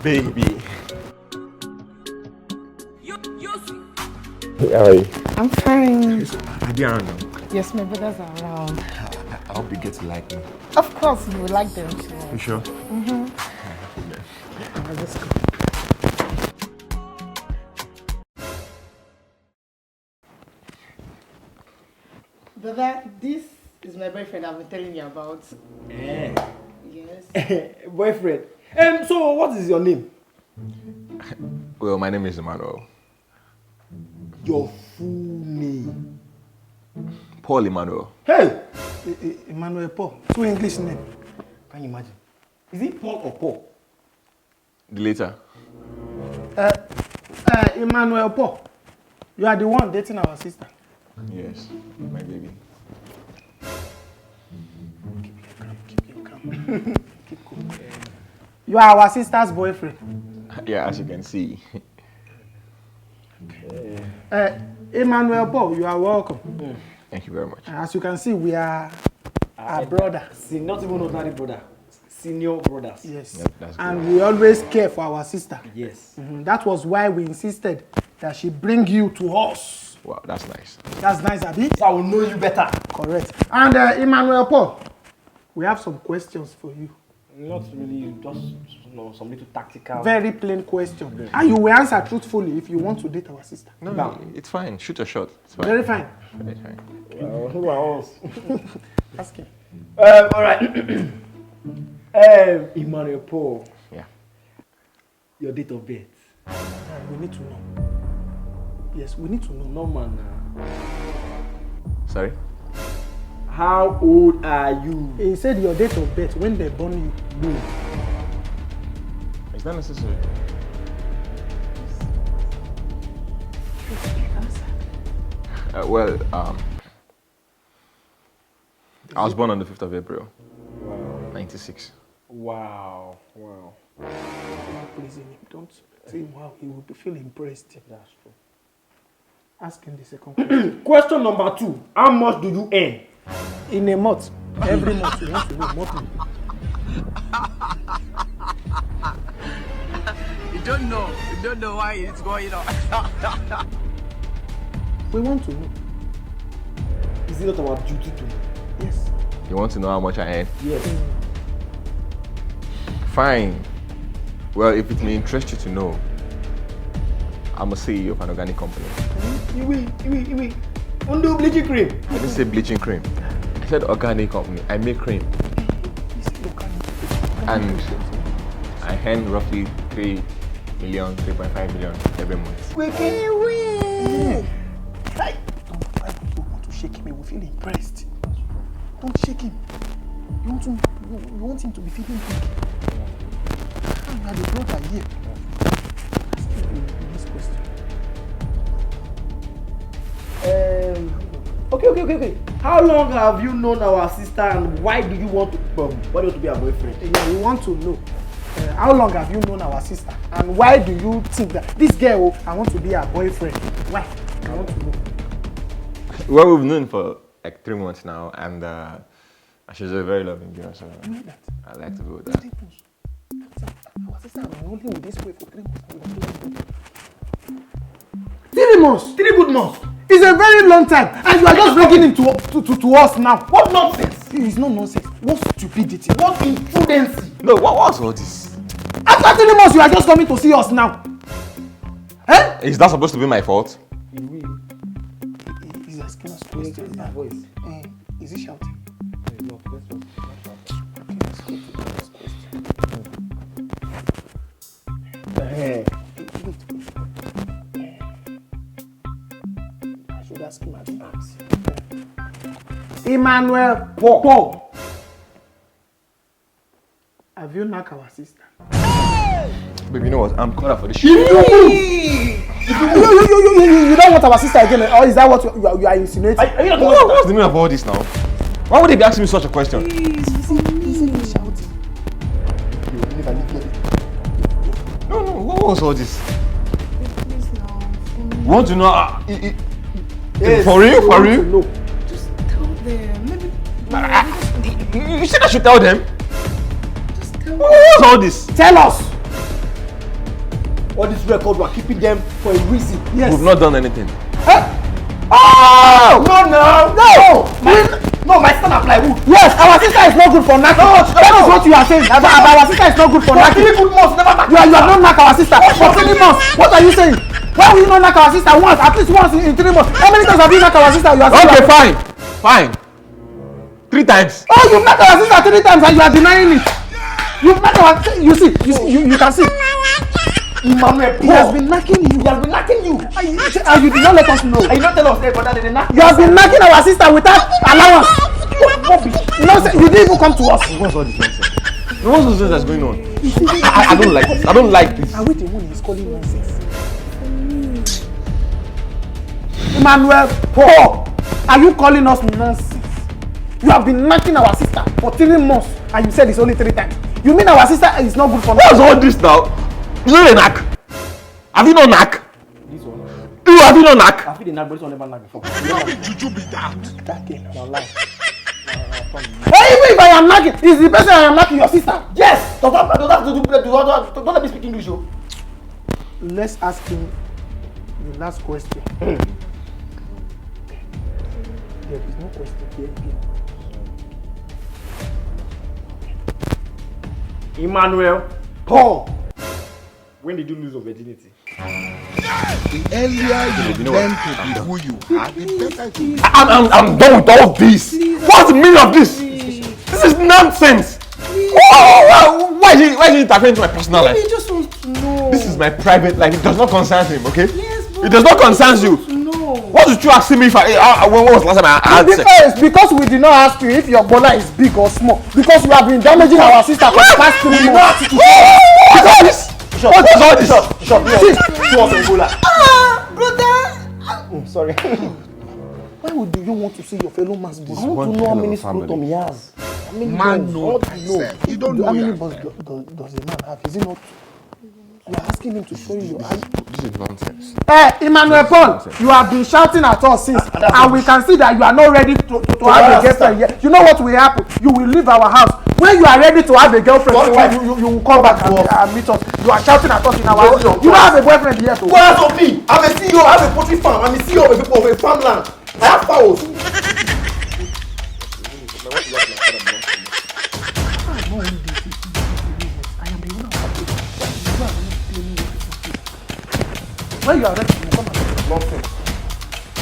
Baby. Hey, how are you? I'm fine. Are they around now? Yes, my brothers are around. I hope you get to like me. Of course, you will like them too. You sure? Let's go. Brother, this is my boyfriend I've been telling you about. Yes. Boyfriend. So what is your name? Well, my name is Emmanuel. Your full name. Paul Emmanuel. Hey! Emmanuel Paul. Two English name. Can you imagine? Is it Paul or Paul? The later. Emmanuel Paul. You are the one dating our sister. Yes, my baby. Keep your calm. Keep cool. You are our sister's boyfriend. Yeah, as you can see. Emmanuel Paul, you are welcome. Thank you very much. As you can see, we are a brother. Not even ordinary brother. Senior brothers. Yes. Yep, that's good. And we always care for our sister. Yes. That was why we insisted that she bring you to us. Wow, that's nice. That's nice, Abi. So I will know you better. Correct. And Emmanuel Paul, we have some questions for you. Not really, just some little tactical. Very plain question. And you will answer truthfully if you want to date our sister. No, it's fine. Shoot a shot. It's fine. Very fine. Very fine. Who are us? Ask him. All right. Emmanuel Paul. Yeah. Your date of birth. We need to know. Yes, we need to know. No man. Sorry? How old are you? He said your date of birth, when they born you. No. It's not necessary. I was born on the 5th of April, Wow. 96. Wow. Please, don't say him how he will feel impressed. That's true. Ask him the second question. Question number 2. How much do you earn? In a month, every month, we want to know monthly. You don't know why it's going on. We want to know. Is it not our duty to know? Yes. You want to know how much I earn? Yes. Fine. Well, if it may interest you to know, I'm a CEO of an organic company. Iwi. Undo bleaching cream. I didn't say bleaching cream. I said organic company. I make cream. And I earn roughly 3 million, 3.5 million every month. Don't want to shake him, he will feel impressed. Don't shake him. You want him to be feeling big. You are the brother here. Ask him the next question. Okay. How long have you known our sister and why do you want to be our boyfriend? Yeah, we want to know. How long have you known our sister? And why do you think that this girl, I want to be her boyfriend? Why? I want to know. Well, we've known for like 3 months now, and she's a very loving girl, so You know that? I like to go with that. 3 months. Our sister has been only with this boy for 3 months. 3 months? 3 good months. It's a very long time, and you are just bringing him to us now. What nonsense? It's not nonsense. What stupidity? What imprudency? No, what's all this? After 3 months, you are just coming to see us now. Eh? Is that supposed to be my fault? He's asking us questions. Voice. Is he shouting? No, let's just. Okay, let's go to the next question. Wait. I should ask him again. Emmanuel Paul. Have you knocked our sister? Baby, you know what? I'm caught up for this You shit. don't want our sister again, or is that what you are insinuating? Are you not What's the meaning of all this now? Why would they be asking me such a question? No, what was all this? You want to know? Yes, for real? For real? No. Just tell them. Maybe. You said I should tell them? Just tell them. What was all this? Tell us. all this record, we are keeping them for a reason. Yes. We've not done anything. Oh! No, my sister na plywood. Yes, our sister is not good for knacking. That is what you are saying. Our sister is not good for knacking. 3 good months, never knack. You have not knocked our sister for 3 months. What are you saying? Why will you not knock our sister once? At least once in 3 months. How many times have you knocked our sister? You are Okay, fine. 3 times. Oh, you knocked our sister 3 times and you are denying it. You knocked our. You see, you can see. Emmanuel, He has been knocking you. He has been knocking you. And you did not let us know. And you not tell us that, but that they knock. You have been knocking our sister without allowance. No, you didn't even come to us. What's all this nonsense? What's all this that's going on? I don't like this. I don't like this. I wait a minute, he's calling nonsense. Emmanuel, Paul, are you calling us nonsense? You have been knocking our sister for 3 months and you said it's only 3 times. You mean our sister is not good for What's nothing? all this now? You know the knack? Have you not knack? This one. Have you not knack? I feel the knack, but this one never knack before. That game, your life. Hey, even if I am knocking, is the person I am knocking your sister? Yes! Don't let me speak English, oh. Let's ask him the last question. There is no question here again. Emmanuel, Paul, when did you lose your virginity? The earlier you learn to be who you are, the better it is. I'm done with all this. What's the meaning of this? This is nonsense. Why is he interfering into my personal life? He just wants to know. This is my private life. It does not concern him, okay? Yes, but It does not concern you. No. What did you ask me if when was the last time I had the sex? difference because we did not ask you if your bola is big or small because you have been damaging our sister for the past 3 months. What's all this? What is all this? Sorry. Why would you want to see your fellow man's boss? I want one to know how hell of many a family. scrotum he has. How many Man balls? know I want to thyself. You don't know How many yourself. balls does a man have? Is it not? You are asking him to show you your eye. This is nonsense. Emmanuel Paul, you have been shouting at us since, and we can see that you are not ready to have a girlfriend yet. You know what will happen? You will leave our house. When you are ready to have a girlfriend, you will come back and meet us. You are shouting at us in our house. You don't have a boyfriend yet. What else of me? I'm a CEO, I have a poultry farm, I'm a CEO of a farmland. I have fowls. When you are ready, you will come and nonsense.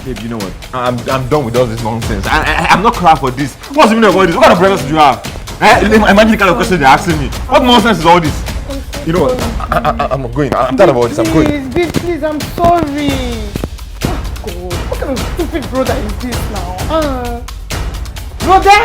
Babe, you know what? I'm done with all this nonsense. I'm not crying for this. What's the meaning of all this? What kind of brothers do you have? Imagine the kind of question they're asking me. What nonsense is all this? You know what? I'm going. I'm tired of all this. I'm going. Please, I'm sorry. God, what kind of stupid brother is this now? Brother?